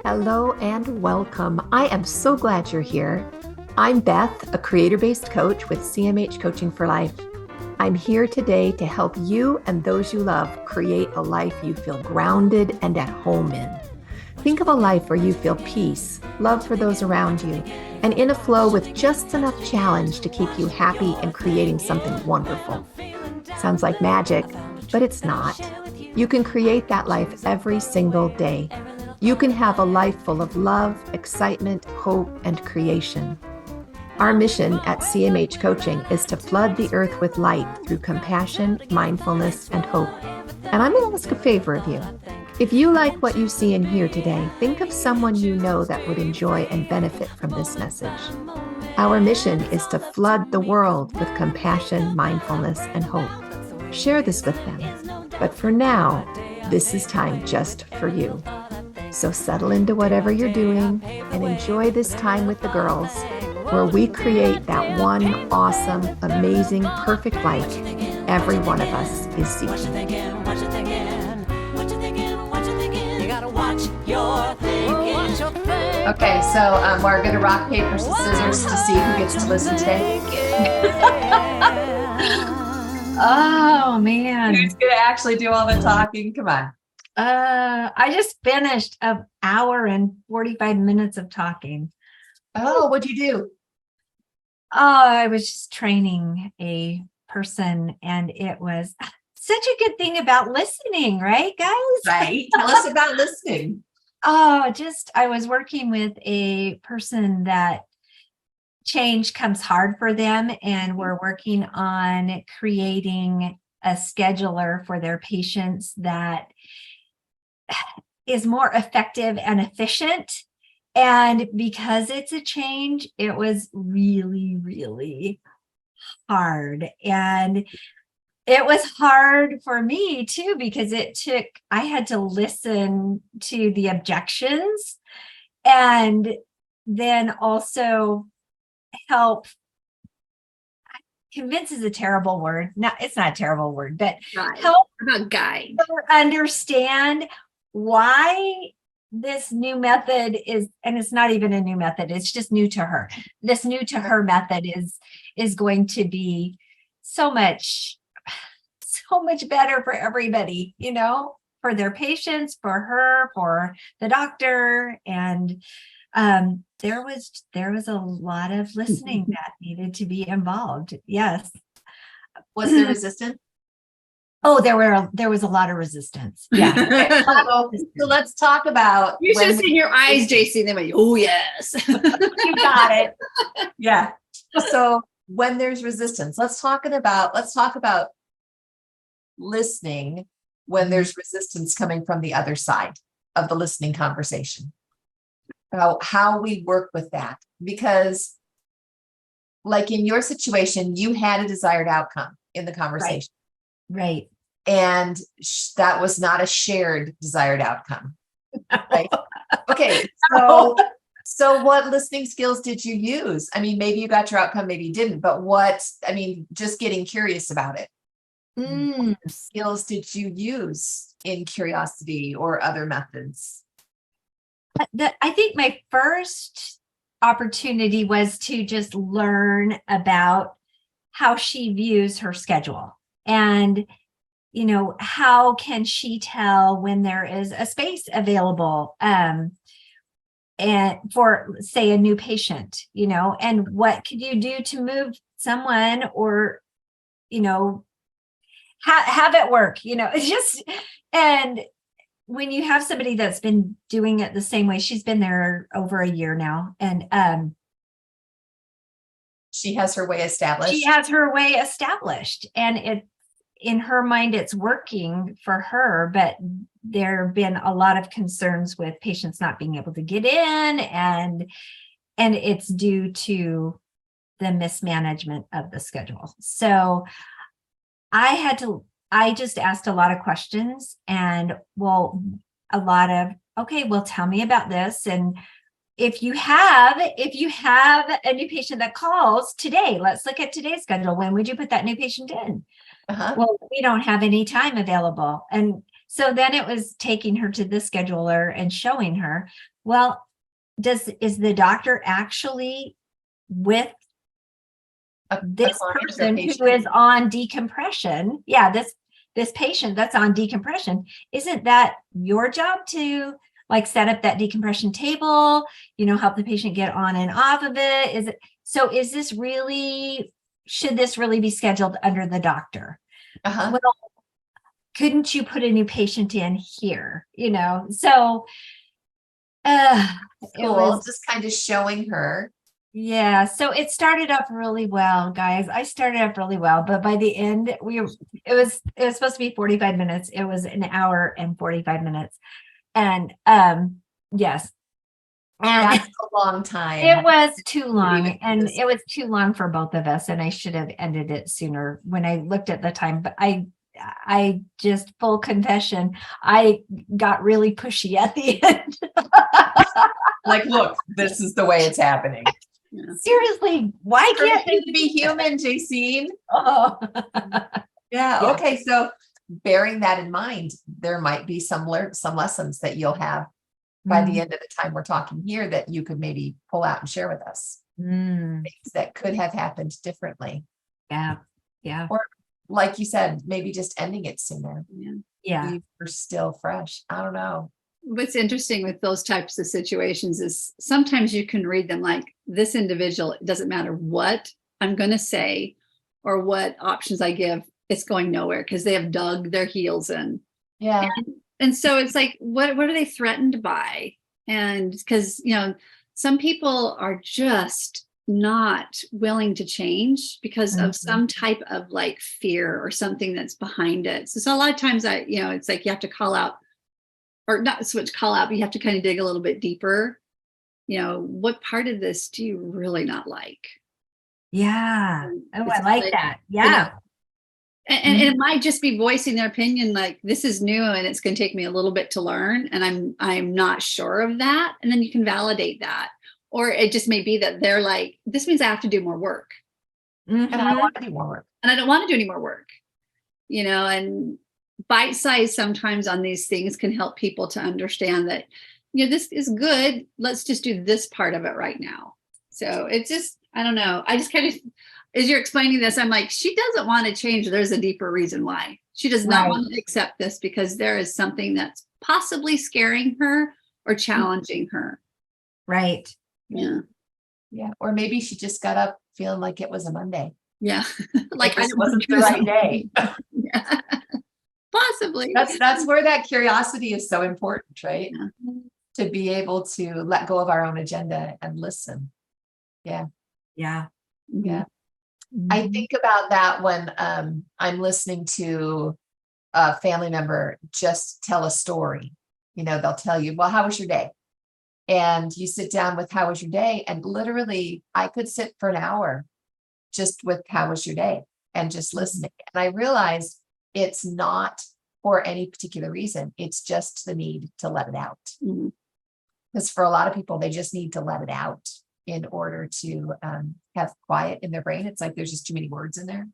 Hello and welcome. I am so glad you're here. I'm Beth, a creator-based coach with CMH Coaching for Life. I'm here today to help you and those you love create a life you feel grounded and at home in. Think of a life where you feel peace, love for those around you, and in a flow with just enough challenge to keep you happy and creating something wonderful. Sounds like magic, but it's not. You can create that life every single day. You can have a life full of love, excitement, hope, and creation. Our mission at CMH Coaching is to flood the earth with light through compassion, mindfulness, and hope. And I'm going to ask a favor of you. If you like what you see and hear today, think of someone you know that would enjoy and benefit from this message. Our mission is to flood the world with compassion, mindfulness, and hope. Share this with them. But for now, this is time just for you. So settle into whatever you're doing and enjoy this time with the girls, where we create that one awesome, amazing, perfect life every one of us is seeking. Okay, so we're going to rock, paper, scissors to see who gets to listen today. Oh, man. Who's going to actually do all the talking? Come on. I just finished an hour and 45 minutes of talking. Oh, what'd you do? Oh, I was just training a person, and it was such a good thing about listening, right, guys? Right. Tell us about listening. Oh, I was working with a person that change comes hard for them, and we're working on creating a scheduler for their patients that is more effective and efficient. And because it's a change, it was really, really hard. And it was hard for me too, because I had to listen to the objections and then also help. Convince is a terrible word. No, it's not a terrible word, but help guide her understand why this new method is, and it's not even a new method, it's just new to her. This new to her method is going to be so much better for everybody, for their patients, for her, for the doctor. And there was a lot of listening that needed to be involved. Yes. Was there resistance? Oh, there was a lot of resistance. Yeah. So let's talk about. You should have seen your eyes, Jaycine. They went, oh yes. You got it. Yeah. So when there's resistance, let's talk about listening when there's resistance coming from the other side of the listening conversation. How we work with that, because like in your situation, you had a desired outcome in the conversation. Right. And that was not a shared desired outcome. Right? Okay. So what listening skills did you use? I mean, maybe you got your outcome, maybe you didn't, but just getting curious about it. What skills did you use in curiosity or other methods? I think my first opportunity was to just learn about how she views her schedule, and how can she tell when there is a space available and for, say, a new patient, and what could you do to move someone, or have it work, it's just. And when you have somebody that's been doing it the same way, she's been there over a year now, and she has her way established. And in her mind, it's working for her, but there have been a lot of concerns with patients not being able to get in, and it's due to the mismanagement of the schedule. So I just asked a lot of questions, and tell me about this. And if you have a new patient that calls today, let's look at today's schedule. When would you put that new patient in? Uh-huh. Well, we don't have any time available. And So then it was taking her to the scheduler and showing her, well, is the doctor actually with this person who is on decompression? Yeah, this patient that's on decompression. Isn't that your job to like set up that decompression table, help the patient get on and off of it? Should this really be scheduled under the doctor? Well, couldn't you put a new patient in here? So it was just kind of showing her. Yeah. So it started off really well, guys. I started off really well, but by the end, it was supposed to be 45 minutes. It was an hour and 45 minutes. And yes. And that's a long time. It was too long. And it was too long for both of us. And I should have ended it sooner when I looked at the time. But I just, full confession, I got really pushy at the end. Like, look, this is the way it's happening. Yeah. Seriously, why can't they be human, Jaycine? Oh. Yeah. Okay. So bearing that in mind, there might be some lessons that you'll have by the end of the time we're talking here that you could maybe pull out and share with us. Things that could have happened differently. Yeah. Yeah. Or like you said, maybe just ending it sooner. Yeah. You were still fresh. I don't know. What's interesting with those types of situations is sometimes you can read them like, this individual, it doesn't matter what I'm going to say or what options I give, it's going nowhere because they have dug their heels in. Yeah. And so it's like, what are they threatened by? And because, some people are just not willing to change because of some type of like fear or something that's behind it. So a lot of times it's like you have to call out, or not so much call out, but you have to kind of dig a little bit deeper. What part of this do you really not like? Yeah. Oh, I like that. Yeah. And it might just be voicing their opinion, like, this is new and it's going to take me a little bit to learn. And I'm not sure of that. And then you can validate that. Or it just may be that they're like, this means I have to do more work. And I don't want to do more work. And I don't want to do any more work. And bite size sometimes on these things can help people to understand that, this is good. Let's just do this part of it right now. So it's just, I don't know. I just kind of, as you're explaining this, I'm like, she doesn't want to change. There's a deeper reason why. She does not want to accept this because there is something that's possibly scaring her or challenging her. Right. Yeah. Yeah. Or maybe she just got up feeling like it was a Monday. Yeah. Like it wasn't the right day. Yeah. Possibly. That's where that curiosity is so important, right? Yeah. To be able to let go of our own agenda and listen. Yeah. Yeah. Yeah. I think about that when I'm listening to a family member just tell a story. They'll tell you, well, how was your day? And you sit down with how was your day? And literally I could sit for an hour just with how was your day and just listening. And I realized it's not for any particular reason. It's just the need to let it out. Because for a lot of people, they just need to let it out in order to have quiet in their brain. It's like there's just too many words in there.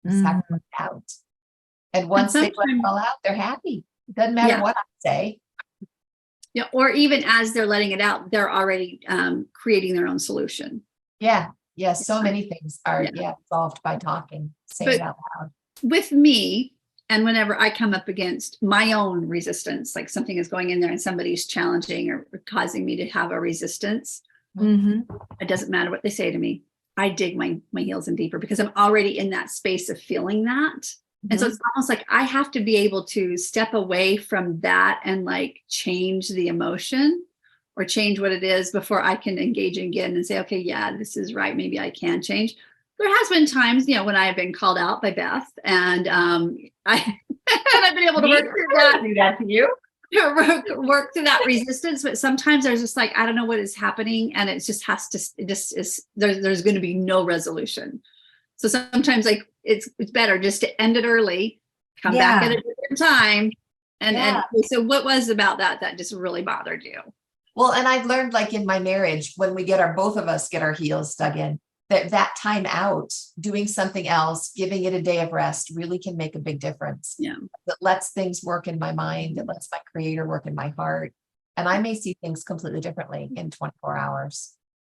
Just have to let it out. And once they let it all out, they're happy. It doesn't matter what I say. Yeah. Or even as they're letting it out, they're already creating their own solution. Yeah. Yeah. So many things are solved by talking, saying it out loud. With me, and whenever I come up against my own resistance, like something is going in there and somebody's challenging or causing me to have a resistance, it doesn't matter what they say to me. I dig my heels in deeper because I'm already in that space of feeling that. And so it's almost like I have to be able to step away from that and like change the emotion or change what it is before I can engage again and say, okay, yeah, this is right. Maybe I can change. There has been times, when I have been called out by Beth and I've been able to work through that. Do that to you. Work through that resistance, but sometimes there's just like, I don't know what is happening. And it just has to, there's going to be no resolution. So sometimes like it's better just to end it early, come back at a different time. And so what was about that just really bothered you? Well, and I've learned like in my marriage, when we both of us get our heels dug in, that time out, doing something else, giving it a day of rest really can make a big difference. Yeah. It lets things work in my mind. It lets my creator work in my heart. And I may see things completely differently in 24 hours.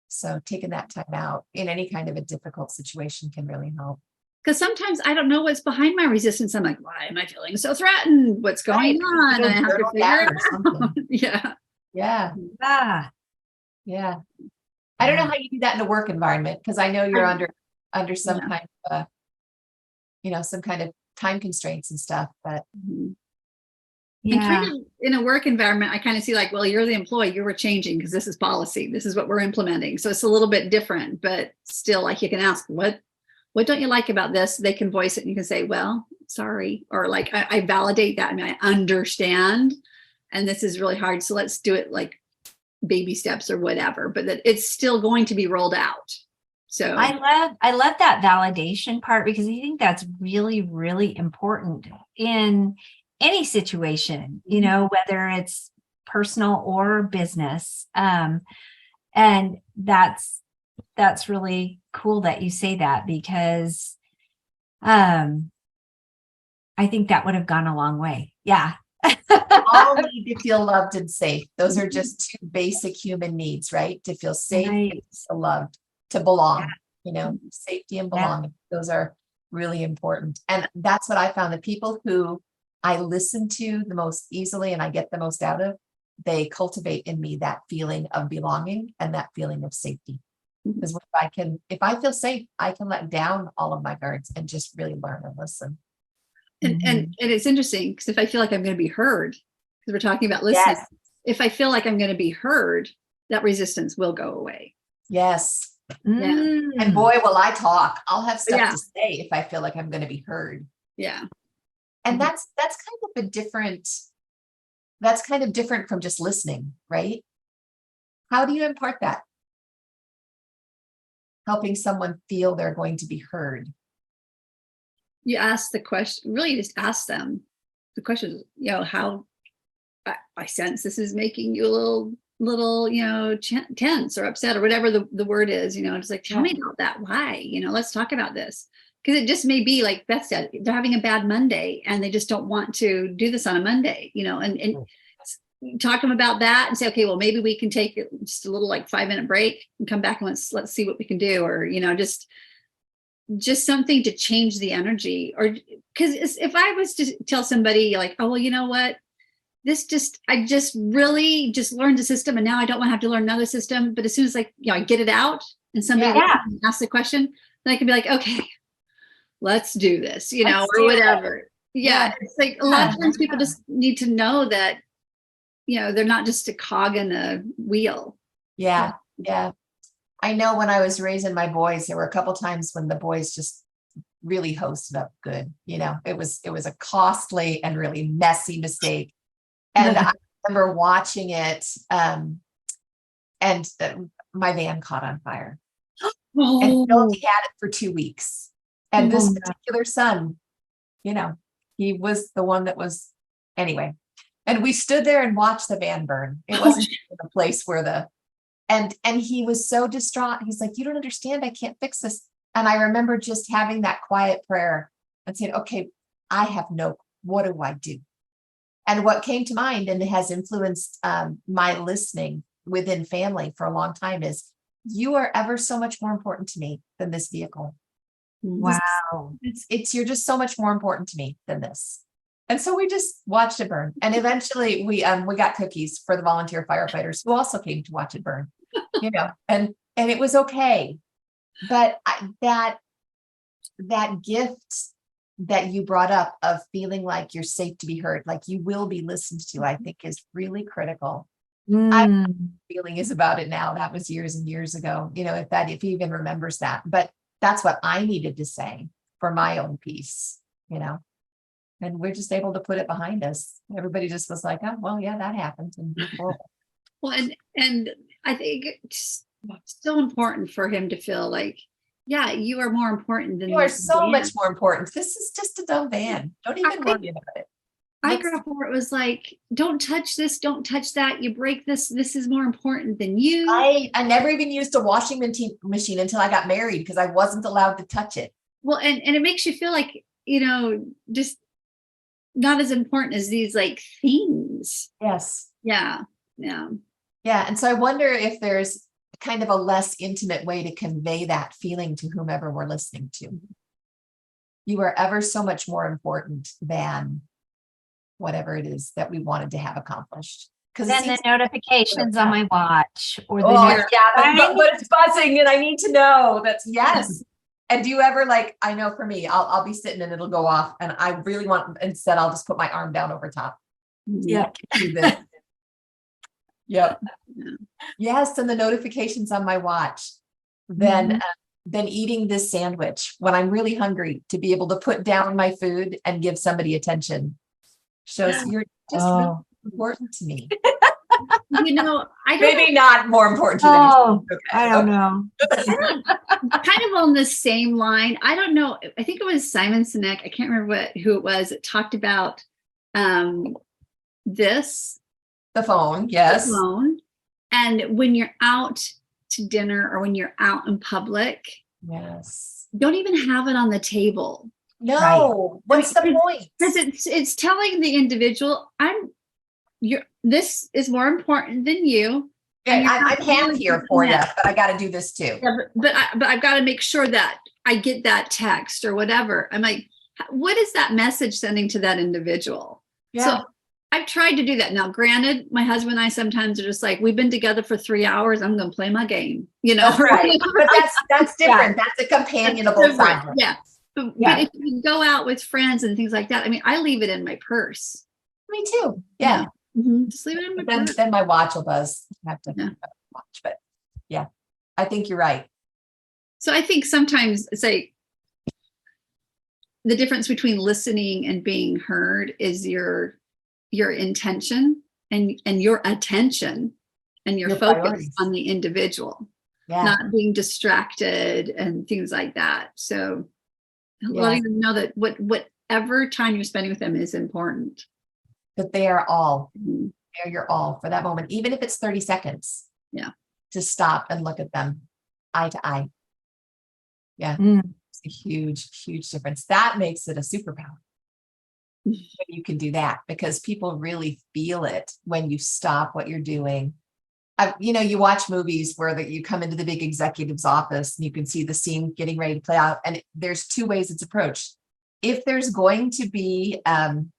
So taking that time out in any kind of a difficult situation can really help. Because sometimes I don't know what's behind my resistance. I'm like, why am I feeling so threatened? What's going on? And I have to figure it out. Yeah. Yeah. Ah, Yeah. I don't know how you do that in a work environment, because I know you're under some Yeah. kind of, some kind of time constraints and stuff, but And yeah. kind of in a work environment, I kind of see like, well, you're the employee, you were changing because this is policy. This is what we're implementing. So it's a little bit different, but still, like, you can ask, what don't you like about this? They can voice it and you can say, well, sorry. Or like, I validate that. I mean, I understand. And this is really hard. So let's do it like baby steps or whatever, but that it's still going to be rolled out. So I love that validation part, because I think that's really, really important in any situation, whether it's personal or business. And that's really cool that you say that, because I think that would have gone a long way. Yeah. all need to feel loved and safe. Those are just two basic human needs, right? To feel safe, Right. and to feel loved, to belong, safety and Yeah. belonging. Those are really important. And that's what I found. The people who I listen to the most easily and I get the most out of, they cultivate in me that feeling of belonging and that feeling of safety. Because if I feel safe, I can let down all of my guards and just really learn and listen. and it's interesting because if I feel like I'm going to be heard, because we're talking about listening, Yes. if I feel like I'm going to be heard, that resistance will go away. Yes. Yeah. And boy, will I talk. I'll have stuff Yeah. to say if I feel like I'm going to be heard. Yeah. And that's kind of different from just listening, right? How do you impart that? Helping someone feel they're going to be heard. You ask the question, really just ask them the question, how I sense this is making you a little, tense or upset or whatever the word is, just like, tell me about that. Why, let's talk about this. Because it just may be like Beth said, they're having a bad Monday and they just don't want to do this on a Monday, and talk to them about that and say, okay, well, maybe we can take just a little like 5-minute break and come back and let's see what we can do. Or, just something to change the energy. Or because if I was to tell somebody like, oh, well, you know what, I just really just learned the system and now I don't want to have to learn another system. But as soon as I get it out and somebody asks the question, then I can be like, okay, let's do this, or whatever. Yeah. It's like a lot of times people just need to know that, they're not just a cog in a wheel. Yeah. Yeah. I know when I was raising my boys, there were a couple times when the boys just really hosted up good. It was a costly and really messy mistake. And I remember watching it, and my van caught on fire. And he had it for 2 weeks. And this particular son, he was the one that was, anyway. And we stood there and watched the van burn. It wasn't the place where and he was so distraught. He's like, you don't understand. I can't fix this. And I remember just having that quiet prayer and saying, okay, what do I do? And what came to mind and has influenced my listening within family for a long time is, you are ever so much more important to me than this vehicle. Wow. You're just so much more important to me than this. And so we just watched it burn. And eventually we got cookies for the volunteer firefighters who also came to watch it burn, and it was okay. But that gift that you brought up of feeling like you're safe to be heard, like you will be listened to, I think is really critical. Feeling is about it now. That was years and years ago, if he even remembers that. But that's what I needed to say for my own peace, and we're just able to put it behind us. Everybody just was like, oh, well, yeah, that happened. And move forward. Well, and I think it's so important for him to feel like, yeah, you are more important than you are so much more important. This is just a dumb van. Don't even worry about it. I grew up where it was like, don't touch this, don't touch that. You break this. This is more important than you. I never even used a washing machine until I got married because I wasn't allowed to touch it. Well, and it makes you feel like, just not as important as these like things. Yes. Yeah. Yeah. Yeah. And so I wonder if there's kind of a less intimate way to convey that feeling to whomever we're listening to. You are ever so much more important than whatever it is that we wanted to have accomplished. Because then the notifications on my watch or the but it's buzzing and I need to know. That's yes. And do you ever I know for me, I'll be sitting and it'll go off and I really want, instead I'll just put my arm down over top. Yeah. Yep. Yes. And the notifications on my watch. Then eating this sandwich when I'm really hungry, to be able to put down my food and give somebody attention shows you're just really important to me. Maybe not more important to you. Okay. I don't know. Kind of on the same line. I don't know. I think it was Simon Sinek. I can't remember who it was. It talked about this. The phone. Yes. The phone. And when you're out to dinner or when you're out in public, yes, don't even have it on the table. No. Right. What's the point? Because it's telling the individual, this is more important than you. Yeah, I'm here for you, but I got to do this too. Yeah, but I've got to make sure that I get that text or whatever. I'm like, what is that message sending to that individual? Yeah. So I've tried to do that. Now, granted, my husband and I sometimes are just like, we've been together for 3 hours. I'm going to play my game, That's right. But that's different. Yeah. That's a companionable silence. Yeah. But if you go out with friends and things like that, I mean, I leave it in my purse. Me too. Yeah. Mm-hmm. Just leave it in my purse. Then my watch will buzz. I have to watch, but yeah, I think you're right. So I think sometimes it's like the difference between listening and being heard is your intention and your attention and your focus priorities on the individual, not being distracted and things like that. So letting them know that whatever time you're spending with them is important. That they are all, they're your all for that moment, even if it's 30 seconds. Yeah. To stop and look at them eye to eye. Yeah. It's a huge, huge difference. That makes it a superpower. When you can do that, because people really feel it when you stop what you're doing. You watch movies where you come into the big executive's office and you can see the scene getting ready to play out. And there's two ways it's approached. If there's going to be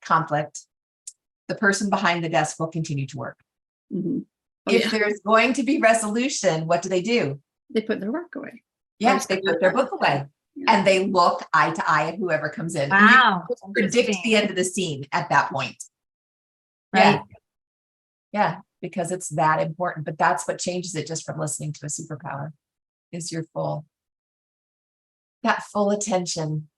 conflict, the person behind the desk will continue to work. Mm-hmm. If there's going to be resolution, what do? They put their work away. Yes, they put their book away. Yeah. And they look eye to eye at whoever comes in. Wow. Predict the end of the scene at that point. Right. Yeah, because it's that important. But that's what changes it just from listening to a superpower is that full attention.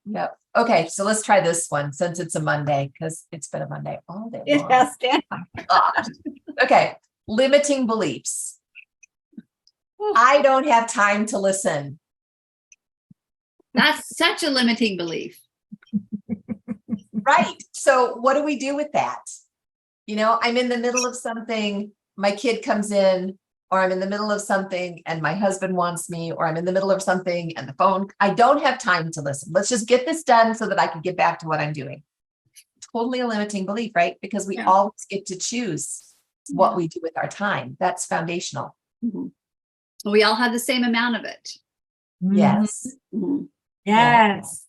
Yep. Okay, so let's try this one since it's a Monday, because it's been a Monday all day long. It has been. Oh my gosh. Okay, limiting beliefs. I don't have time to listen. That's such a limiting belief. Right. So what do we do with that? I'm in the middle of something, my kid comes in, or I'm in the middle of something and my husband wants me, or I'm in the middle of something and the phone, I don't have time to listen. Let's just get this done so that I can get back to what I'm doing. Totally a limiting belief, right? Because we always get to choose what we do with our time. That's foundational. Mm-hmm. We all have the same amount of it. Yes. Mm-hmm. Yes.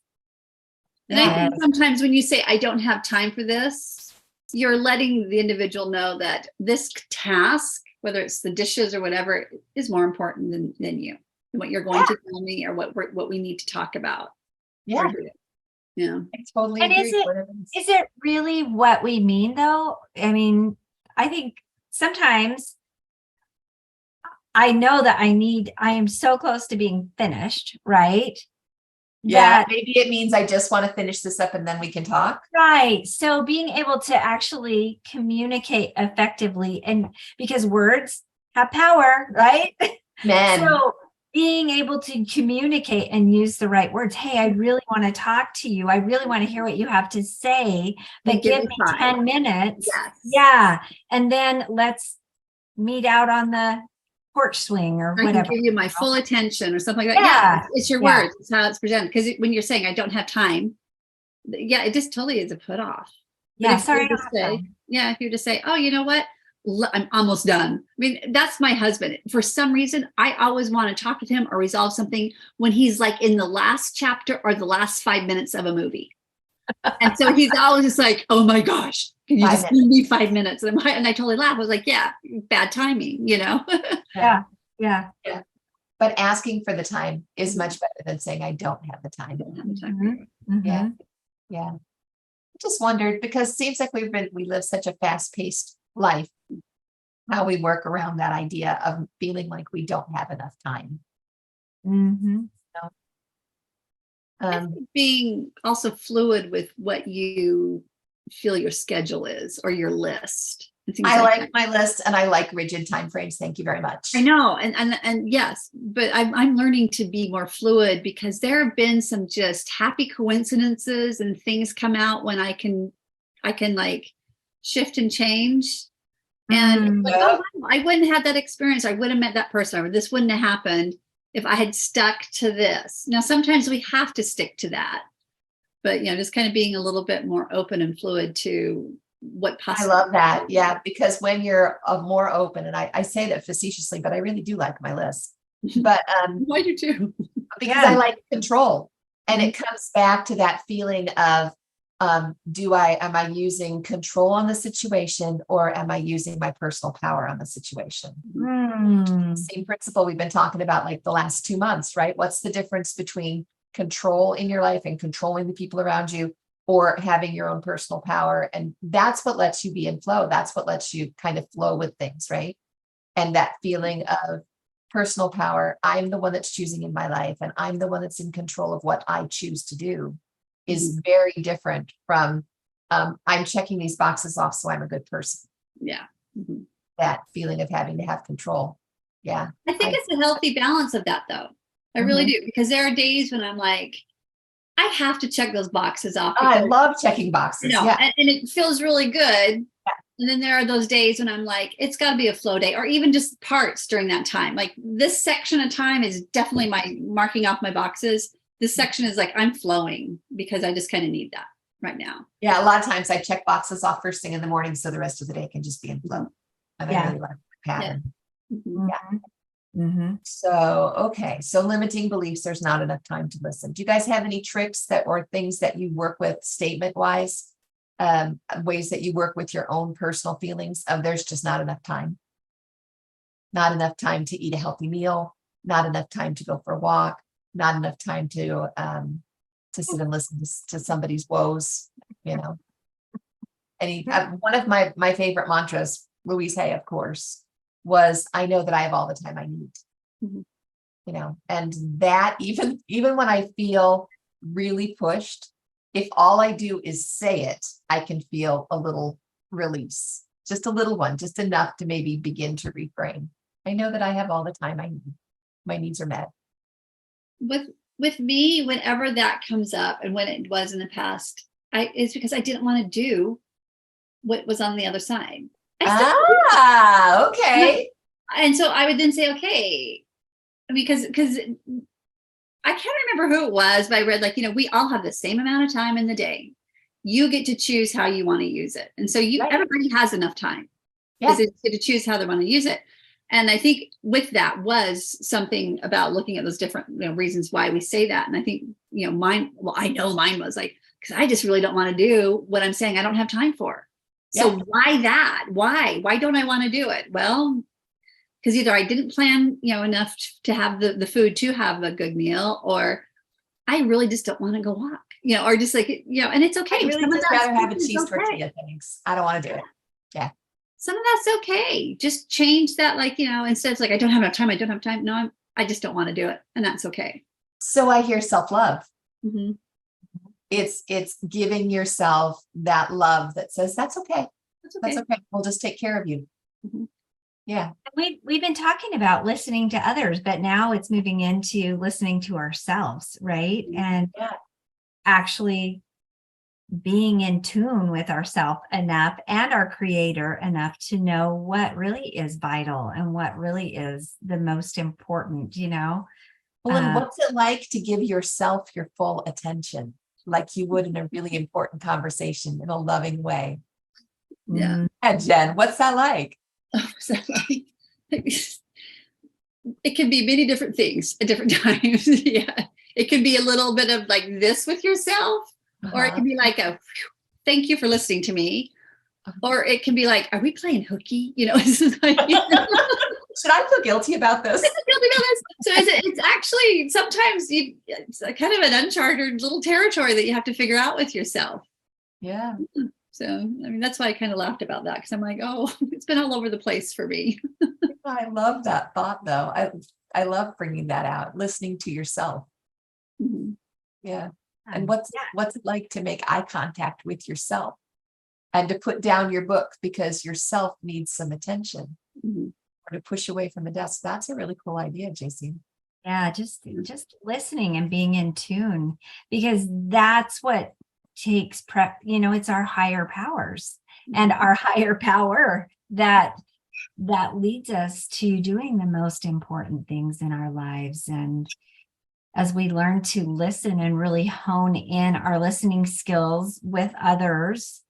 And I think sometimes when you say, I don't have time for this, you're letting the individual know that this task, whether it's the dishes or whatever, is more important than you, and what you're going to tell me or what we need to talk about. Yeah. Yeah. I totally agree. Is it really what we mean though? I mean, I think sometimes I know that I am so close to being finished, right? Yeah, maybe it means I just want to finish this up and then we can talk. Right. So being able to actually communicate effectively, and because words have power, right? Men. So being able to communicate and use the right words. Hey, I really want to talk to you. I really want to hear what you have to say, but give me 10 minutes. Yes. Yeah. And then let's meet out on the porch swing or I whatever. can give you my full attention or something like that. Yeah. It's your words. It's how it's presented. Because when you're saying I don't have time, it just totally is a put off. Yeah. If you're to say, oh, you know what? I'm almost done. I mean, that's my husband. For some reason, I always want to talk with him or resolve something when he's like in the last chapter or the last 5 minutes of a movie. And so he's always just like, oh my gosh, can you just give me 5 minutes? And I totally laugh. I was like, yeah, bad timing, Yeah. But asking for the time is much better than saying, I don't have the time. Yeah. I just wondered, because it seems like we live such a fast-paced life, how we work around that idea of feeling like we don't have enough time. Being also fluid with what you feel your schedule is or your list. I like my list and I like rigid timeframes. Thank you very much. I know. And yes, but I'm learning to be more fluid, because there have been some just happy coincidences and things come out when I can like shift and change. And I wouldn't have that experience. I would have met that person, or this wouldn't have happened if I had stuck to this. Now, sometimes we have to stick to that, but just kind of being a little bit more open and fluid to what possible. I love that. Yeah. Because when you're more open, and I say that facetiously, but I really do like my list, but, I do too, because I like control, and it comes back to that feeling of, am I using control on the situation, or am I using my personal power on the situation? Same principle we've been talking about like the last 2 months, right? What's the difference between control in your life and controlling the people around you, or having your own personal power? And that's what lets you be in flow. That's what lets you kind of flow with things, right? And that feeling of personal power, I'm the one that's choosing in my life, and I'm the one that's in control of what I choose to do, is very different from I'm checking these boxes off, so I'm a good person. Yeah. That feeling of having to have control. Yeah. I think it's a healthy balance of that, though. I really do, because there are days when I'm like, I have to check those boxes off. I love checking boxes. And it feels really good. And then there are those days when I'm like, it's got to be a flow day, or even just parts during that time. Like this section of time is definitely my marking off my boxes. This section is like, I'm flowing, because I just kind of need that right now. Yeah. A lot of times I check boxes off first thing in the morning, so the rest of the day can just be in flow. And I really like the pattern. So, okay. So limiting beliefs, there's not enough time to listen. Do you guys have any tricks or things that you work with statement wise, ways that you work with your own personal feelings of there's just not enough time? Not enough time to eat a healthy meal, not enough time to go for a walk, not enough time to sit and listen to somebody's woes, One of my favorite mantras, Louise Hay, of course, was, I know that I have all the time I need. And that even when I feel really pushed, if all I do is say it, I can feel a little release, just a little one, just enough to maybe begin to reframe. I know that I have all the time I need. My needs are met. With me, whenever that comes up, and when it was in the past, it's because I didn't want to do what was on the other side. Okay. And so I would then say, okay, I mean, because I can't remember who it was, but I read we all have the same amount of time in the day. You get to choose how you want to use it. And so everybody has enough time to choose how they want to use it. And I think with that was something about looking at those different reasons why we say that. And I think, I know mine was because I just really don't want to do what I'm saying I don't have time for. So why that? Why don't I want to do it? Well, because either I didn't plan, enough to have the food to have a good meal, or I really just don't want to go walk, or just and it's okay. I really just rather have a cheese tortilla. Thanks. I don't want to do it. Yeah. Some of that's okay. Just change that, instead of I don't have enough time. I don't have time. No, I just don't want to do it. And that's okay. So I hear self-love. It's giving yourself that love that says, that's okay. That's okay. We'll just take care of you. Yeah. We've been talking about listening to others, but now it's moving into listening to ourselves, right? And Yeah. actually being in tune with ourselves enough and our creator enough to know what really is vital and what really is the most important, Well, and what's it like to give yourself your full attention, like you would in a really important conversation in a loving way? Yeah. And Jen, what's that like? So, like, it can be many different things at different times. Yeah. It can be a little bit of like this with yourself, or it can be like a thank you for listening to me. Or it can be like, are we playing hooky? It's like, Should I feel guilty about this? So it's actually sometimes it's a kind of an uncharted little territory that you have to figure out with yourself. Yeah. So, I mean, that's why I kind of laughed about that, because I'm like, oh, it's been all over the place for me. I love that thought, though. I love bringing that out, listening to yourself. Mhm. Yeah. And what's it like to make eye contact with yourself and to put down your book because yourself needs some attention, Mhm. or to push away from the desk? That's a really cool idea, Jaycine. Yeah, just listening and being in tune, because that's what takes prep, it's our higher powers and our higher power that leads us to doing the most important things in our lives. And as we learn to listen and really hone in our listening skills with others,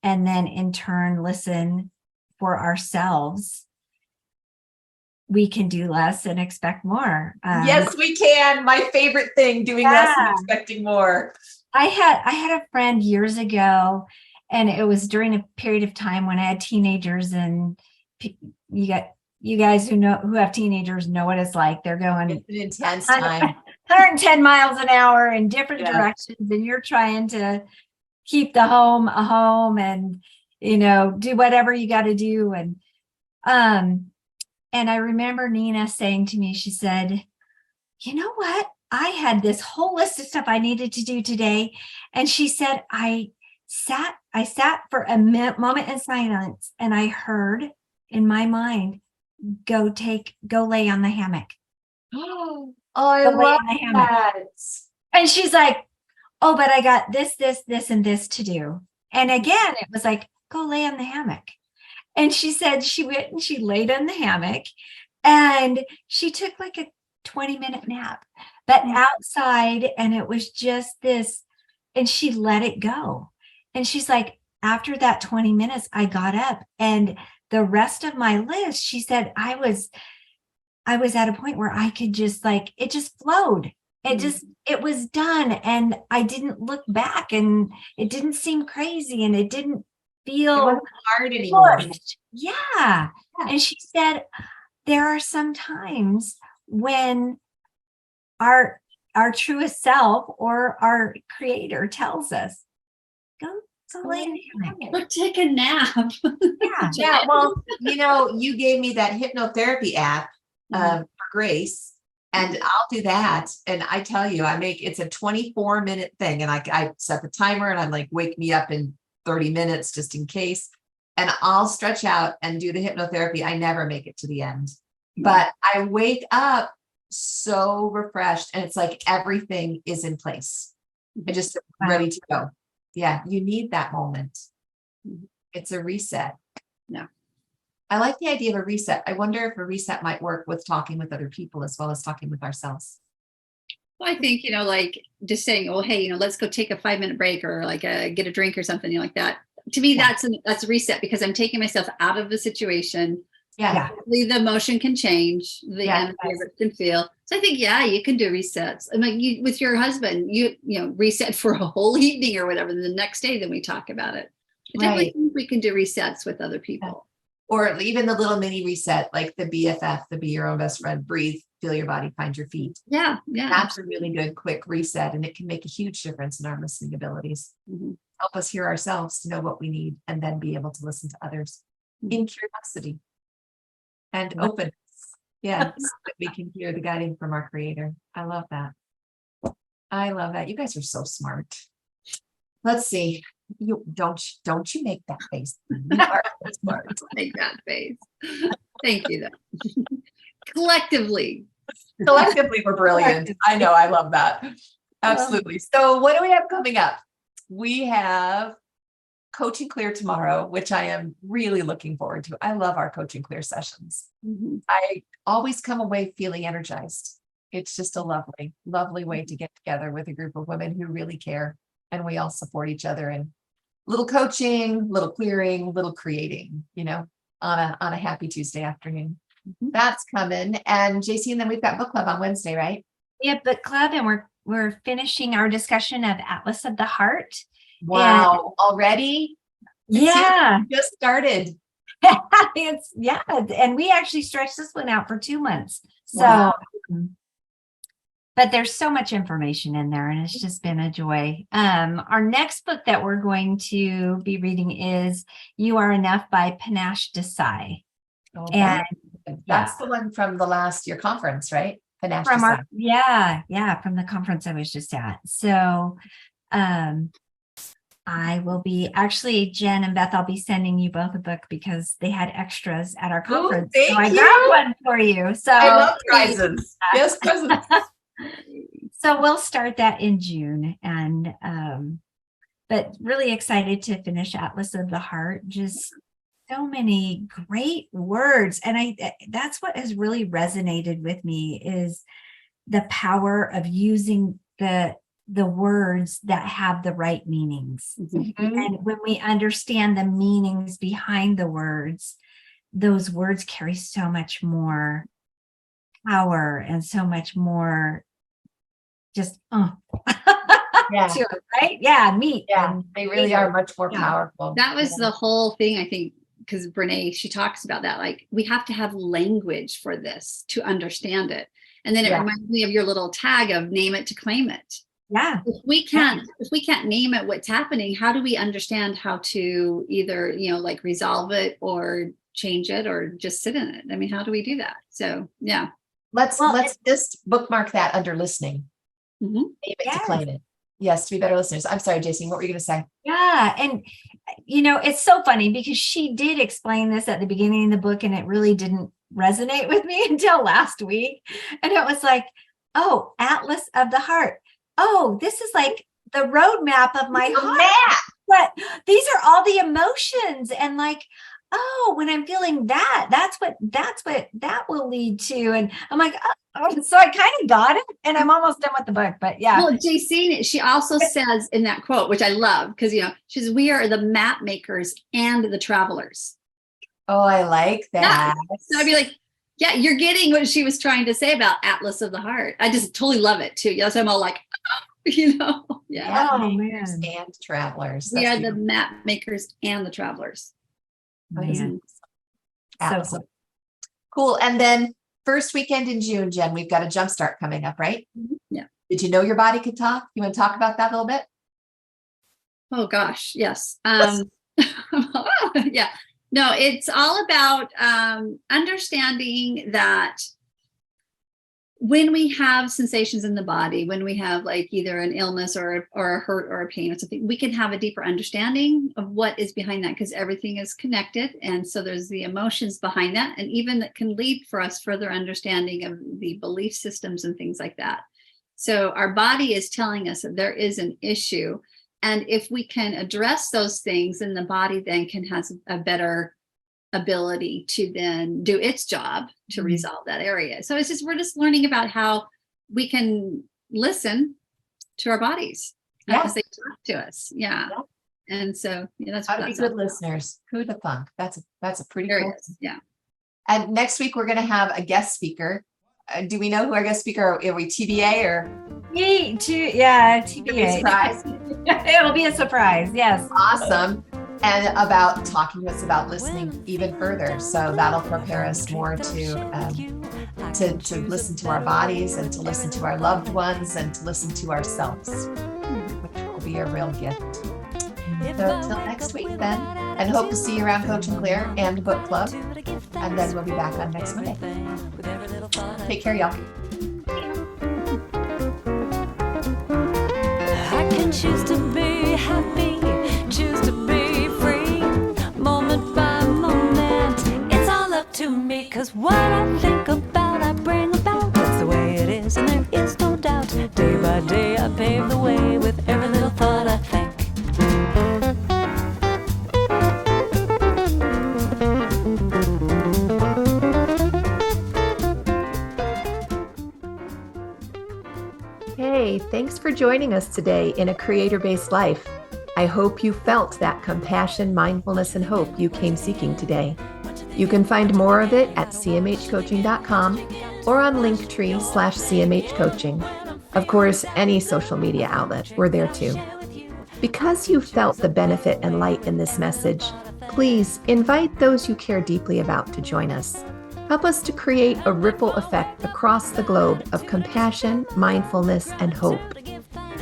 and then in turn listen for ourselves, we can do less and expect more. Yes, we can. My favorite thing, doing less and expecting more. I had a friend years ago, and it was during a period of time when I had teenagers, and you guys who have teenagers know what it's like. They're going It's an intense time. 110 miles an hour in different directions, and you're trying to keep the home a home and do whatever you got to do. And I remember Nina saying to me, she said, you know what? I had this whole list of stuff I needed to do today. And she said, I sat for a moment in silence, and I heard in my mind, go lay on the hammock. Oh, I love that. And she's like, oh, but I got this, and this to do. And again, it was like, go lay on the hammock. And she said she went and she laid on the hammock, and she took like a 20-minute nap, but outside, and it was just this, and she let it go. And she's like, after that 20 minutes, I got up, and the rest of my list, she said, I was at a point where I could just it just flowed. It was done. And I didn't look back, and it didn't seem crazy, and it didn't feel it wasn't hard anymore. Yeah. And she said, there are some times when our truest self or our creator tells us, go lay in the hammock. Or take a nap. Yeah. Well, you gave me that hypnotherapy app for Grace, and I'll do that. And I tell you, it's a 24-minute thing, and I set the timer, and I'm like, wake me up in 30 minutes just in case. And I'll stretch out and do the hypnotherapy. I never make it to the end, but I wake up so refreshed, and it's like everything is in place. I just ready to go. Yeah, you need that moment. It's a reset. Yeah. I like the idea of a reset. I wonder if a reset might work with talking with other people as well as talking with ourselves. Well, I think, like just saying, oh, hey, let's go take a 5-minute break, or like get a drink or something like that. To me, that's a reset, because I'm taking myself out of the situation. Yeah. The emotion can change, the energy can feel. So I think, you can do resets. I mean, with your husband, you reset for a whole evening or whatever. The next day, then we talk about it. I definitely think we can do resets with other people. Or even the little mini reset, like the BFF, the be your own best friend, breathe, feel your body, find your feet. Yeah. That's a really good quick reset, and it can make a huge difference in our listening abilities. Help us hear ourselves to know what we need, and then be able to listen to others in curiosity and openness. Yeah, so that we can hear the guiding from our creator. I love that. You guys are so smart. Let's see. You don't you make that face. You are so smart. Make that face. Thank you. Collectively. Collectively, we're brilliant. I know. I love that. Absolutely. So what do we have coming up? We have Coaching Clear tomorrow, which I am really looking forward to. I love our Coaching Clear sessions. Mm-hmm. I always come away feeling energized. It's just a lovely, lovely way to get together with a group of women who really care, and we all support each other in little coaching, little clearing, little creating, on a happy Tuesday afternoon. Mm-hmm. That's coming. And Jaycine, then we've got book club on Wednesday, right? Yeah, book club, and we're finishing our discussion of Atlas of the Heart. Wow, already? Yeah. Just started. And we actually stretched this one out for 2 months. So, wow. But there's so much information in there, and it's just been a joy. Our next book that we're going to be reading is You Are Enough by Panache Desai. Oh, and that's the one from your conference, right? Panache Desai. From the conference I was just at. So, I will be actually, Jenn and Beth, I'll be sending you both a book because they had extras at our conference. Ooh, so I grabbed one for you. So I love prizes. Yes, presents. So we'll start that in June, and but really excited to finish Atlas of the Heart. Just so many great words, and that's what has really resonated with me is the power of using the words that have the right meanings. Mm-hmm. And when we understand the meanings behind the words, those words carry so much more power and so much more just to it, right? Yeah, meat. Yeah, they really are much more powerful. That was the whole thing, I think, because Brene, she talks about that. Like, we have to have language for this to understand it. And then it reminds me of your little tag of name it to claim it. Yeah. If we can't name it what's happening, how do we understand how to either, resolve it or change it or just sit in it? I mean, how do we do that? So, yeah. Let's just bookmark that under listening. Mm-hmm. Name it to claim it. Yes, to be better listeners. I'm sorry, Jaycine, what were you going to say? Yeah. And, it's so funny because she did explain this at the beginning of the book, and it really didn't resonate with me until last week. And it was like, oh, Atlas of the Heart. Oh, this is like the roadmap of my heart. But these are all the emotions, and like, oh, when I'm feeling that's what that will lead to. And I'm like, oh, so I kind of got it, and I'm almost done with the book. But yeah. Well, Jaycine, she also says in that quote, which I love, because she says, we are the map makers and the travelers. Oh, I like that. Yeah. So I'd be like, yeah, you're getting what she was trying to say about Atlas of the Heart. I just totally love it too. Yes, I'm all like, yeah. Oh man. And travelers. We are the map makers and the travelers. Man. So cool. And then first weekend in June, Jenn, we've got a jumpstart coming up, right? Yeah. Did you know your body could talk? You want to talk about that a little bit? Oh gosh, yes. Yeah. No, it's all about understanding that when we have sensations in the body, when we have like either an illness or a hurt or a pain or something, we can have a deeper understanding of what is behind that, because everything is connected. And so there's the emotions behind that, and even that can lead for us further understanding of the belief systems and things like that. So our body is telling us that there is an issue. And if we can address those things, then the body then can have a better ability to then do its job to resolve that area. So we're just learning about how we can listen to our bodies as they talk to us. Yeah. And so that's how to be good listeners. Who'd have thunk? That's a pretty cool. Yeah. And next week we're going to have a guest speaker. Do we know who our guest speaker are? Are we TBA or? TBA. Surprise. It'll be a surprise. Yes. Awesome. And about talking to us about listening even further. So that'll prepare us more to listen to our bodies and to listen to our loved ones and to listen to ourselves, which will be a real gift. So till next week then, and hope to see you around Coaching Clear and Book Club. And then we'll be back on next Monday. Take care, y'all. I can choose to be happy, choose to be free, moment by moment. It's all up to me. 'Cause what I think about, I bring about. That's the way it is, and there is no doubt. Day by day, I pave the way with every little thought I think. Hey, thanks for joining us today in A Creator-Based Life. I hope you felt that compassion, mindfulness, and hope you came seeking today. You can find more of it at cmhcoaching.com or on linktree/cmhcoaching. Of course, any social media outlet, we're there too. Because you felt the benefit and light in this message, please invite those you care deeply about to join us. Help us to create a ripple effect across the globe of compassion, mindfulness, and hope.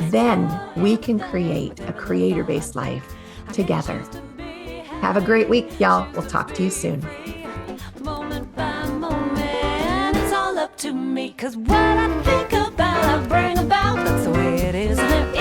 Then we can create a creator-based life together. Have a great week, y'all. We'll talk to you soon. Moment by moment, it's all up to me. 'Cause what I think about, I bring about. That's the way it is, and there